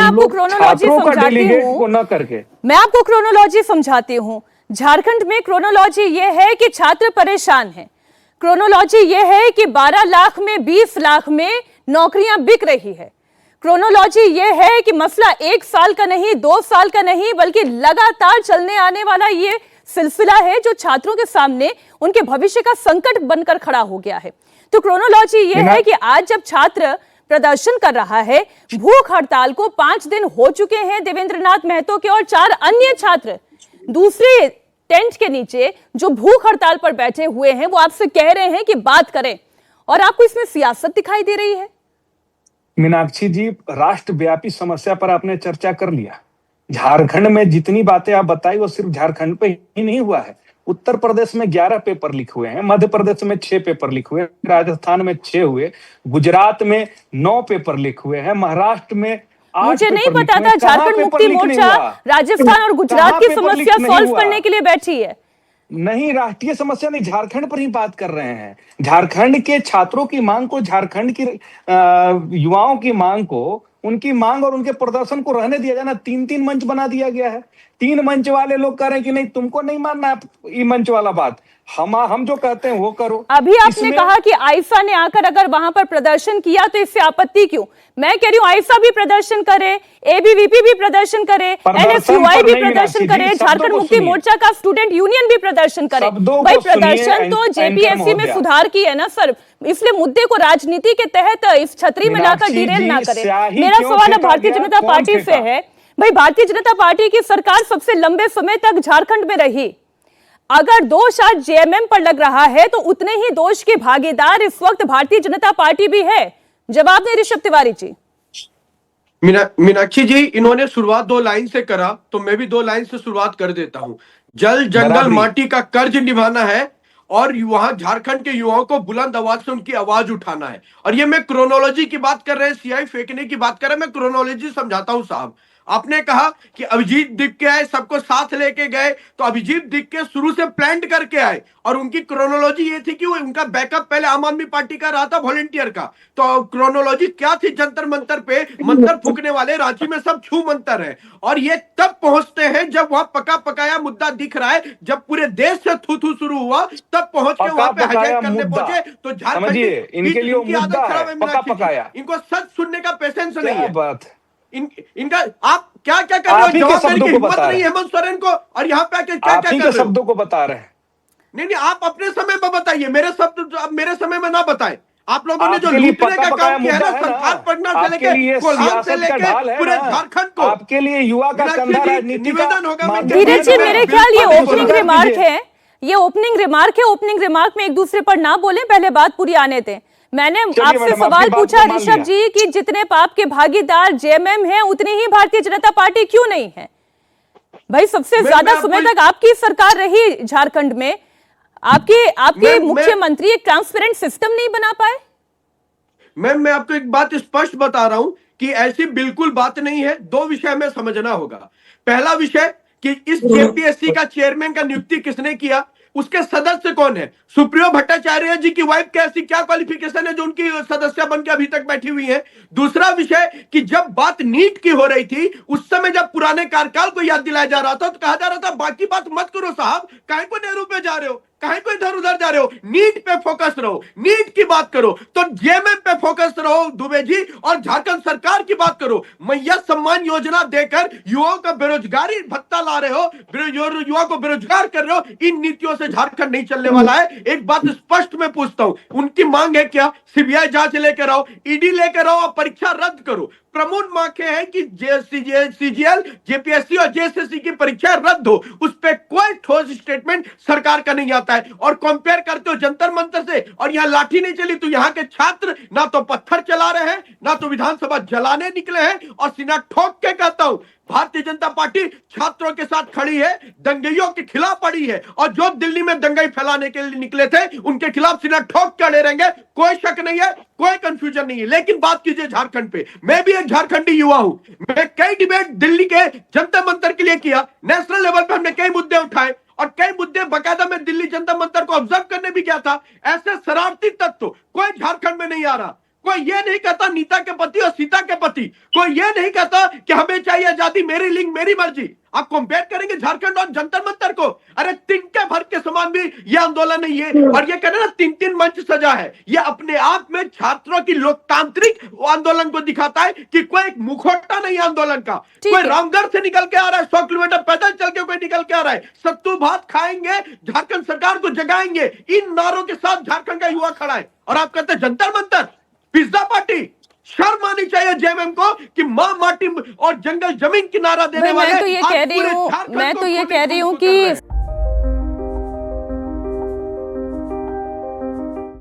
आपको क्रोनोलॉजी समझाती हूँ, न करके मैं आपको क्रोनोलॉजी समझाती हूँ। झारखंड में क्रोनोलॉजी ये है कि छात्र परेशान हैं। क्रोनोलॉजी ये है कि 12 लाख में 20 लाख में नौकरियां बिक रही है। क्रोनोलॉजी ये है कि मसला 1 साल का नहीं, 2 साल का नहीं, बल्कि लगातार चलने आने वाला ये सिलसिला है जो छात्रों के सामने उनके भविष्य का संकट बनकर खड़ा हो गया है। तो क्रोनोलॉजी ये है कि आज जब छात्र प्रदर्शन कर रहा है, भूख हड़ताल को 5 दिन हो चुके हैं देवेंद्रनाथ महतो के और 4 अन्य छात्र दूसरे टेंट के नीचे जो भूख हड़ताल पर बैठे हुए हैं, वो आपसे कह रहे हैं कि बात करें, और आपको इसमें सियासत दिखाई दे रही है। मीनाक्षी जी, राष्ट्रव्यापी समस्या पर आपने चर्चा कर लिया। झारखंड में जितनी बातें आप बताई वो सिर्फ झारखंड पे ही नहीं हुआ है। उत्तर प्रदेश में 11 पेपर लीक हुए हैं, मध्य प्रदेश में 6 पेपर लीक हुए, राजस्थान में 6 हुए, गुजरात में 9 पेपर लीक हुए हैं, महाराष्ट्र में 8 मुझे नहीं पेपर पता लीक था हुए। कहाँ झारखंड पेपर मुक्ति लीक नहीं मोर्चा हुआ? राजस्थान और गुजरात कहाँ की पेपर लीक समस्या नहीं सॉल्व हुआ? करने के लिए बैठी है। नहीं, राष्ट्रीय समस्या नहीं, झारखंड पर ही बात कर रहे हैं। झारखंड के छात्रों की मांग को, झारखंड की युवाओं की मांग को, उनकी मांग और उनके प्रदर्शन को रहने दिया जाना। 3-3 मंच बना दिया गया है। 3 मंच वाले लोग कह रहे हैं कि नहीं, तुमको नहीं मानना ये मंच वाला बात, हम जो कहते हैं वो करो। अभी आपने कहा कि आयशा ने आकर अगर वहां पर प्रदर्शन किया तो इससे आपत्ति क्यों? मैं कह रही हूं आयशा भी प्रदर्शन करे, एबीवीपी भी प्रदर्शन करे, एनएसयूआई भी प्रदर्शन करे, झारखंड मुक्ति मोर्चा का स्टूडेंट यूनियन भी प्रदर्शन करे। भाई प्रदर्शन तो जेपीएससी में सुधार की है ना सर, इसलिए मुद्दे को राजनीति के तहत इस छतरी में लाकर डिरेल ना करे। मेरा सवाल अब भारतीय जनता पार्टी से है। भाई भारतीय जनता पार्टी की सरकार सबसे लंबे समय तक झारखंड में रही, अगर दोष आज जेएमएम पर लग रहा है तो उतने ही दोष के भागीदार इस वक्त भारतीय जनता पार्टी भी है। जवाब दें ऋषभ तिवारी जी। मीनाक्षी जी, इन्होंने शुरुआत 2 लाइन से करा तो मैं भी 2 लाइन से शुरुआत कर देता हूं। जल जंगल माटी का कर्ज निभाना है और वहां झारखंड के युवाओं को बुलंद आवाज से उनकी आवाज उठाना है। और ये मैं क्रोनोलॉजी की बात कर रहे हैं, सीआई फेंकने की बात कर रहे हैं, मैं क्रोनोलॉजी समझाता हूं साहब। आपने कहा कि अभिजीत दिख के आए, सबको साथ लेके गए, तो अभिजीत दिख के शुरू से प्लान करके आए और उनकी क्रोनोलॉजी ये थी कि वो उनका बैकअप पहले आम आदमी पार्टी का रहा था, वॉलंटियर का। तो क्रोनोलॉजी क्या थी? जंतर मंतर पे मंत्र फूकने वाले रांची में सब छू मंतर है, और ये तब पहुंचते हैं जब वहां पका पकाया मुद्दा दिख रहा है। जब पूरे देश से थू थू शुरू हुआ तब पहुंच के वहां पे हाईजैक करने पहुंचे। तो झारखंड इनके लिए मुद्दा है पका पकाया, इनको सच सुनने का पेशेंस नहीं है। बात इनका आप क्या क्या कर रहे हो? जवाब देने की हिम्मत नहीं हेमंत सोरेन को, और यहाँ पे आके क्या क्या कर रहे हो? शब्दों को बता रहे हैं। नहीं, आप अपने समय में बताइए, मेरे शब्द आप मेरे समय में ना बताएं। आप लोगों ने जो लूटने का काम किया है ना, संथाल पटना से लेके कोल्हान से लेके पूरे झारखंड को, आपके लिए युवा का कंधा राजनीति निवेदन होगा। धीरज जी, मेरे ख्याल ये ओपनिंग रिमार्क है, ये ओपनिंग रिमार्क है। ओपनिंग रिमार्क में एक दूसरे पर ना बोले, पहले बात पूरी आने दें। मैंने आपसे सवाल पूछा ऋषभ जी कि जितने पाप के भागीदार जेएमएम हैं उतनी ही भारतीय जनता पार्टी क्यों नहीं है? भाई सबसे ज्यादा समय तक आपकी सरकार रही झारखंड में, आपके मुख्यमंत्री एक ट्रांसपेरेंट सिस्टम नहीं बना पाए। मैं आपको एक बात स्पष्ट बता रहा हूं कि ऐसी बिल्कुल बात नहीं है। 2 विषय में समझना होगा। पहला विषय कि इस जेपीएससी का चेयरमैन का नियुक्ति किसने किया, उसके सदस्य कौन है? सुप्रियो भट्टाचार्य जी की वाइफ की ऐसी क्या क्वालिफिकेशन है जो उनकी सदस्य बनकर अभी तक बैठी हुई है? दूसरा विषय कि जब बात नीट की हो रही थी उस समय जब पुराने कार्यकाल को याद दिलाया जा रहा था तो कहा जा रहा था बाकी बात मत करो साहब, काहे को नेहरू पे जा रहे हो, काहे को इधर उधर जा रहे हो, नीट पे फोकस रहो, नीट की बात करो। तो जेएमएम पे फोकस रहो दुबे जी, और झारखंड सरकार की बात करो। मैया सम्मान योजना देकर युवाओं का बेरोजगारी भत्ता ला रहे हो, युवा को बेरोजगार कर रहे हो। इन नीतियों से झारखंड नहीं चलने वाला है। एक बात स्पष्ट मैं पूछता हूं, उनकी मांग है क्या? सीबीआई जांच लेकर आओ, ईडी लेकर आओ और परीक्षा रद्द करो। प्रमुख मांगे हैं कि सीजीएल, जेपीएससी और जेएसएससी की परीक्षा रद्द हो। उस पर कोई ठोस स्टेटमेंट सरकार का नहीं आता है। और कंपेयर करते हो जंतर मंतर से, और यहां लाठी नहीं चली तो यहां के छात्र ना तो पत्थर चला रहे हैं, ना तो विधानसभा जलाने निकले हैं। और सीना ठोक के कहता हूं, भारतीय जनता पार्टी छात्रों के साथ खड़ी है, दंगइयों के खिलाफ पड़ी है, और जो दिल्ली में दंगई फैलाने के लिए निकले थे उनके खिलाफ सीना ठोक के अड़े रहेंगे। कोई शक नहीं है, कोई कंफ्यूजन नहीं है। लेकिन बात कीजिए झारखंड पे। मैं भी एक झारखंडी युवा हूं, मैं कई डिबेट दिल्ली के जनता मंतर के लिए किया, नेशनल लेवल पर हमने कई मुद्दे उठाए और कई मुद्दे बकायदा मैं दिल्ली जनता मंतर को ऑब्जर्व करने भी गया था। ऐसे शरारती तत्व कोई झारखंड में नहीं आ रहा, कोई ये नहीं कहता नीता के पति और सीता के पति, कोई ये नहीं कहता कि हमें चाहिए आजादी, मेरी लिंग मेरी मर्जी। आप कंपेयर करेंगे झारखंड और जंतर मंतर को? अरे तिनके भर के समान भी ये आंदोलन नहीं है। और ये कहना 3-3 मंच सजा है, ये अपने आप में छात्रों की लोकतांत्रिक आंदोलन को दिखाता है कि कोई एक मुखौटा नहीं आंदोलन का। कोई रामगढ़ से निकल के आ रहा है, 100 किलोमीटर पैदल चल के कोई निकल के आ रहा है, सत्तू भात खाएंगे, झारखंड सरकार को जगाएंगे, इन नारों के साथ झारखंड का युवा खड़ा है। और आप कहते हैं जंतर मंतर, पिज्जा पार्टी। शर्म आनी चाहिए जेएमएम को कि मां माटी और जंगल जमीन की नारा देने वाले मैं तो ये कह रही हूँ कि